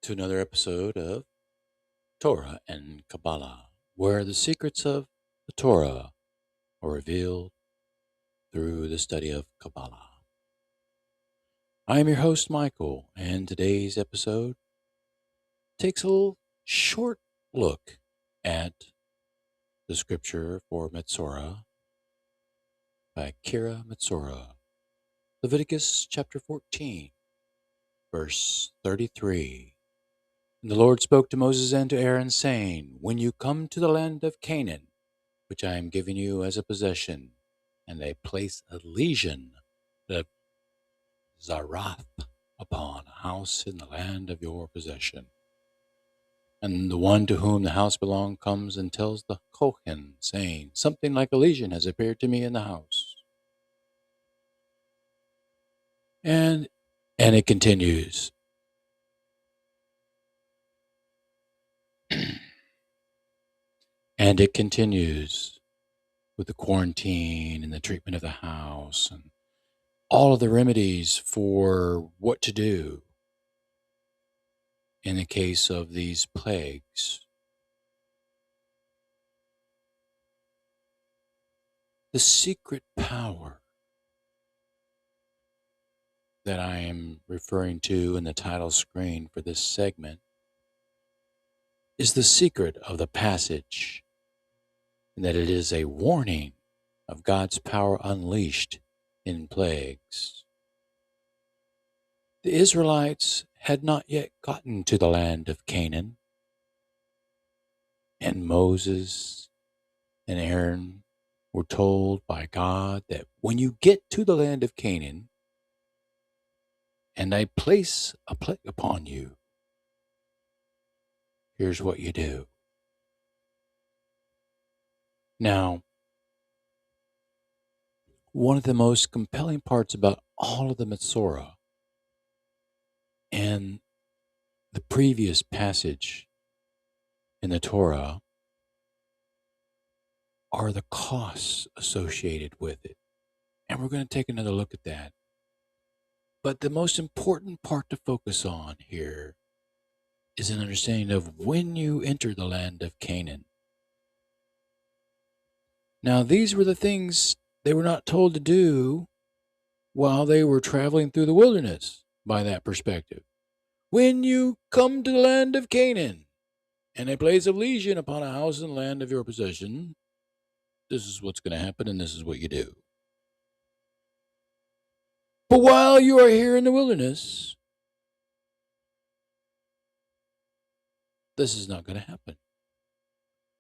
to another episode of Torah and Kabbalah, where the secrets of the Torah are revealed through the study of Kabbalah. I am your host, Michael, and today's episode takes a little short look at the scripture for Metzora by Vaykira Metzora, Leviticus chapter 14, verse 33. And the Lord spoke to Moses and to Aaron, saying, When you come to the land of Canaan, which I am giving you as a possession, and they place a legion of Zarath upon a house in the land of your possession. And the one to whom the house belonged comes and tells the Kohen, saying, Something like a legion has appeared to me in the house. And it continues. And it continues with the quarantine and the treatment of the house and all of the remedies for what to do in the case of these plagues. The secret power that I am referring to in the title screen for this segment is the secret of the passage, and that it is a warning of God's power unleashed in plagues. The Israelites had not yet gotten to the land of Canaan, and Moses and Aaron were told by God that when you get to the land of Canaan, and I place a plague upon you, here's what you do. Now, one of the most compelling parts about all of the Metzora and the previous passage in the Torah are the costs associated with it. And we're going to take another look at that. But the most important part to focus on here is an understanding of when you enter the land of Canaan. Now, these were the things they were not told to do while they were traveling through the wilderness by that perspective. When you come to the land of Canaan, and a place of legion upon a house in the land of your possession, this is what's going to happen, and this is what you do. But while you are here in the wilderness, this is not going to happen,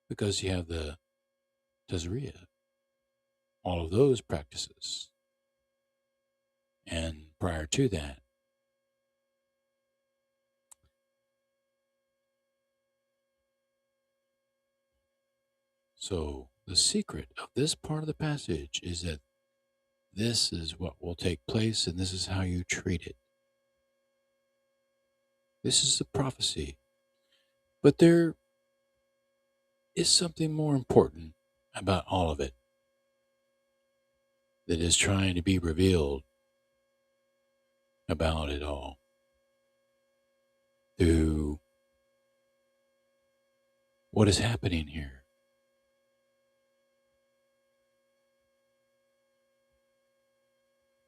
because you have the Tazria, all of those practices. And prior to that, so the secret of this part of the passage is that this is what will take place, and this is how you treat it. This is the prophecy. But there is something more important about all of it that is trying to be revealed about it all through what is happening here.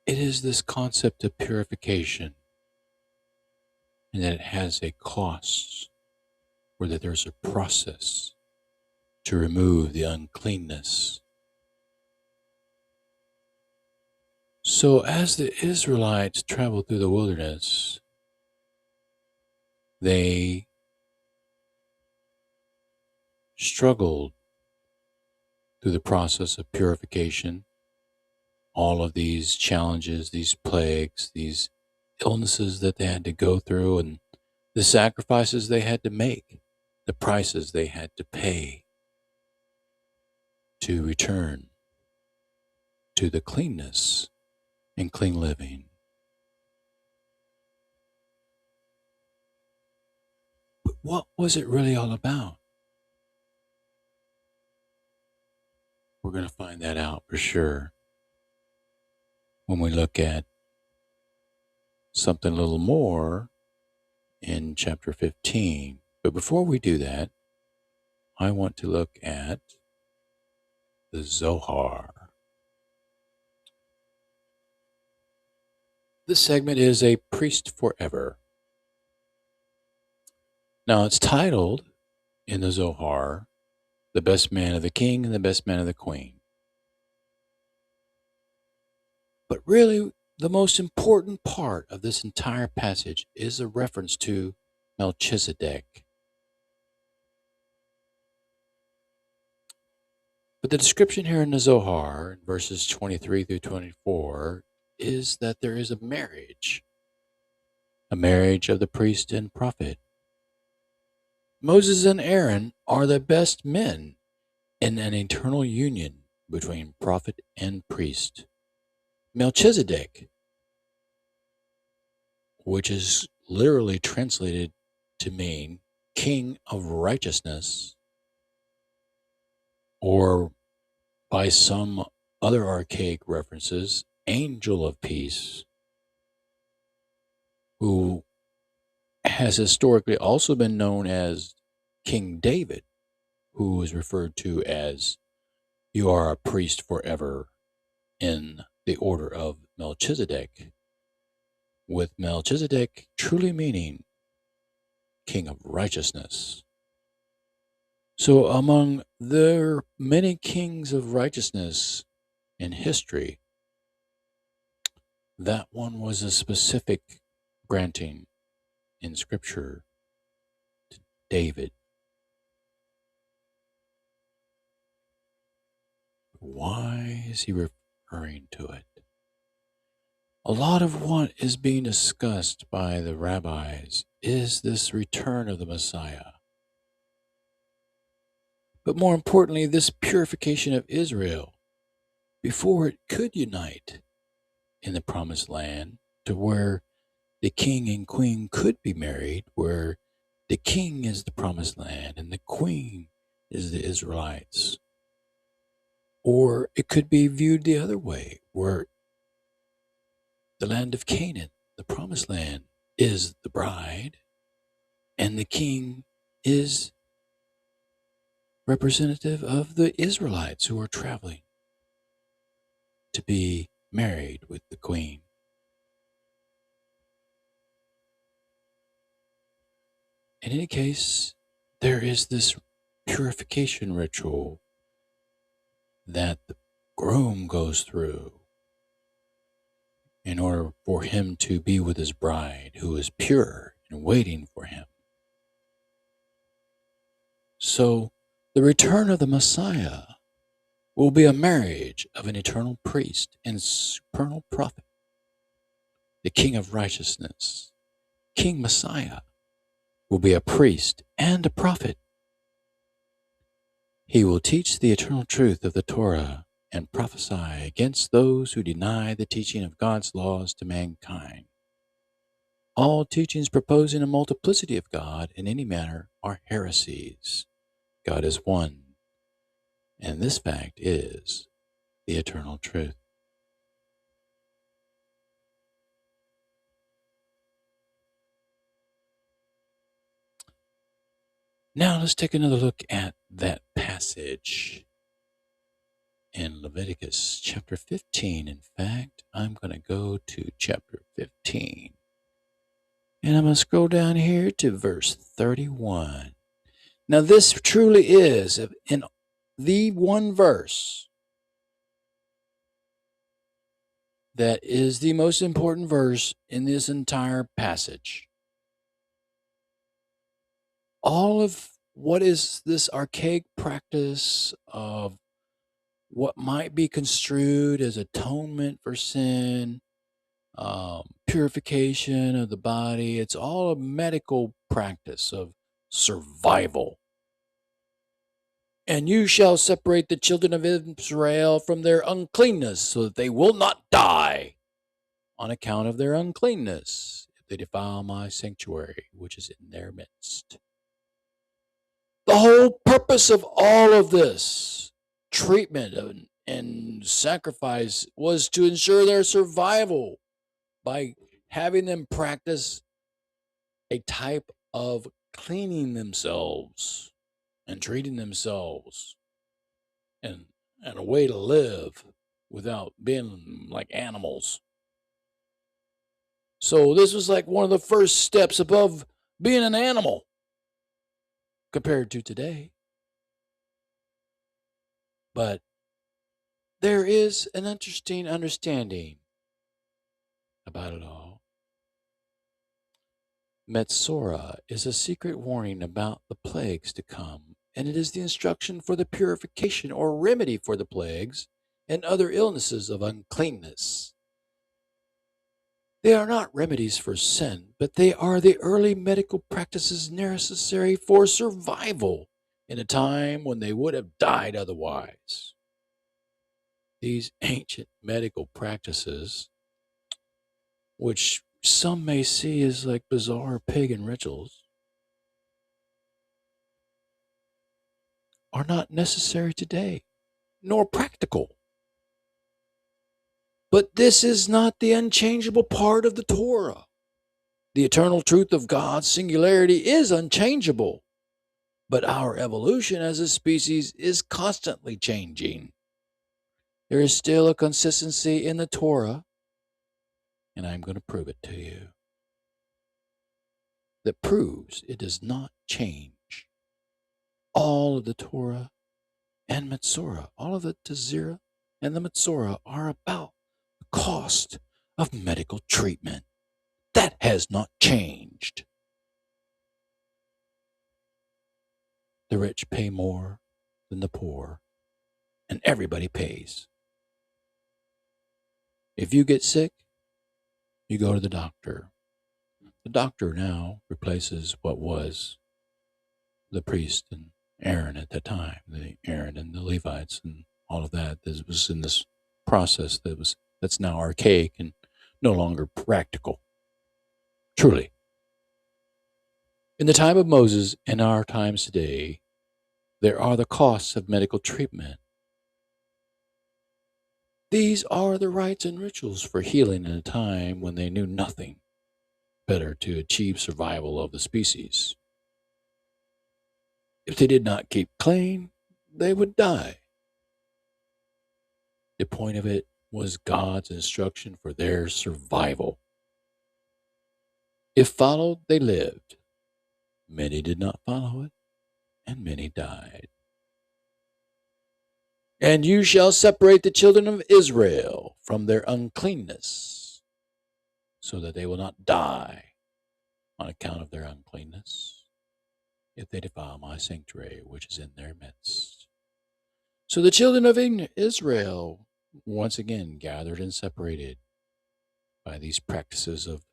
It is this concept of purification, and that it has a cost, or that there's a process to remove the uncleanness. So as the Israelites traveled through the wilderness, they struggled through the process of purification, all of these challenges, these plagues, these illnesses that they had to go through, and the sacrifices they had to make, the prices they had to pay to return to the cleanness and clean living. But what was it really all about? We're going to find that out for sure when we look at something a little more in chapter 15. But before we do that, I want to look at the Zohar. This segment is A Priest Forever. Now, it's titled in the Zohar, The Best Man of the King and the Best Man of the Queen. But really, the most important part of this entire passage is a reference to Melchizedek. But the description here in the Zohar, verses 23 through 24, is that there is a marriage of the priest and prophet. Moses and Aaron are the best men in an eternal union between prophet and priest. Melchizedek, which is literally translated to mean king of righteousness, or by some other archaic references, angel of peace, who has historically also been known as King David, who is referred to as you are a priest forever in the order of Melchizedek, with Melchizedek truly meaning king of righteousness. So among the many kings of righteousness in history, that one was a specific granting in Scripture to David. Why is he referring to it? A lot of what is being discussed by the rabbis is this return of the Messiah. But more importantly, this purification of Israel before it could unite in the promised land to where the king and queen could be married, where the king is the promised land and the queen is the Israelites. Or it could be viewed the other way, where the land of Canaan, the promised land, is the bride, and the king is representative of the Israelites who are traveling to be married with the queen. In any case, there is this purification ritual that the groom goes through in order for him to be with his bride, who is pure and waiting for him. So the return of the Messiah will be a marriage of an eternal priest and supernal prophet, the King of righteousness. King Messiah will be a priest and a prophet. He will teach the eternal truth of the Torah and prophesy against those who deny the teaching of God's laws to mankind. All teachings proposing a multiplicity of God in any manner are heresies. God is one, and this fact is the eternal truth. Now let's take another look at that passage in Leviticus chapter 15. In fact, I'm going to go to chapter 15. And I'm going to scroll down here to verse 31. Now this truly is in the one verse that is the most important verse in this entire passage. All of what is this archaic practice of what might be construed as atonement for sin, purification of the body, it's all a medical practice of survival. And you shall separate the children of Israel from their uncleanness, so that they will not die on account of their uncleanness, if they defile my sanctuary, which is in their midst. The whole purpose of all of this treatment and sacrifice was to ensure their survival by having them practice a type of cleaning themselves and treating themselves and a way to live without being like animals. So this was like one of the first steps above being an animal compared to today. But there is an interesting understanding about it all. Metzora is a secret warning about the plagues to come, and it is the instruction for the purification or remedy for the plagues and other illnesses of uncleanness. They are not remedies for sin, but they are the early medical practices necessary for survival in a time when they would have died otherwise. These ancient medical practices, which some may see as like bizarre pagan rituals, are not necessary today, nor practical. But this is not the unchangeable part of the Torah. The eternal truth of God's singularity is unchangeable, but our evolution as a species is constantly changing. There is still a consistency in the Torah, and I'm going to prove it to you, that proves it does not change. All of the Torah and Metzora, all of the Tazira and the Metzora are about the cost of medical treatment. That has not changed. The rich pay more than the poor, and everybody pays. If you get sick, you go to the doctor. The doctor now replaces what was the priest and Aaron at that time, the Aaron and the Levites and all of that. This was in this process that's now archaic and no longer practical. Truly. In the time of Moses and our times today, there are the costs of medical treatment. These are the rites and rituals for healing in a time when they knew nothing better to achieve survival of the species. If they did not keep clean, they would die. The point of it was God's instruction for their survival. If followed, they lived. Many did not follow it, and many died. And you shall separate the children of Israel from their uncleanness, so that they will not die on account of their uncleanness, if they defile my sanctuary which is in their midst. So the children of Israel once again gathered and separated by these practices of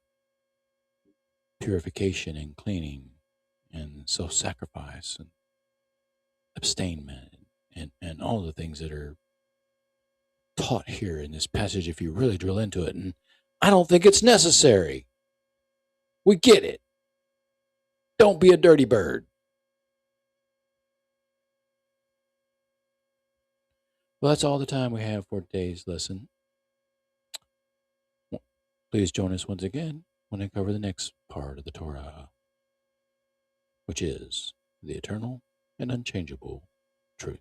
purification and cleaning and self-sacrifice and abstainment and all the things that are taught here in this passage if you really drill into it. And I don't think it's necessary. We get it. Don't be a dirty bird. Well, that's all the time we have for today's lesson. Please join us once again when I cover the next part of the Torah, which is the eternal and unchangeable truth.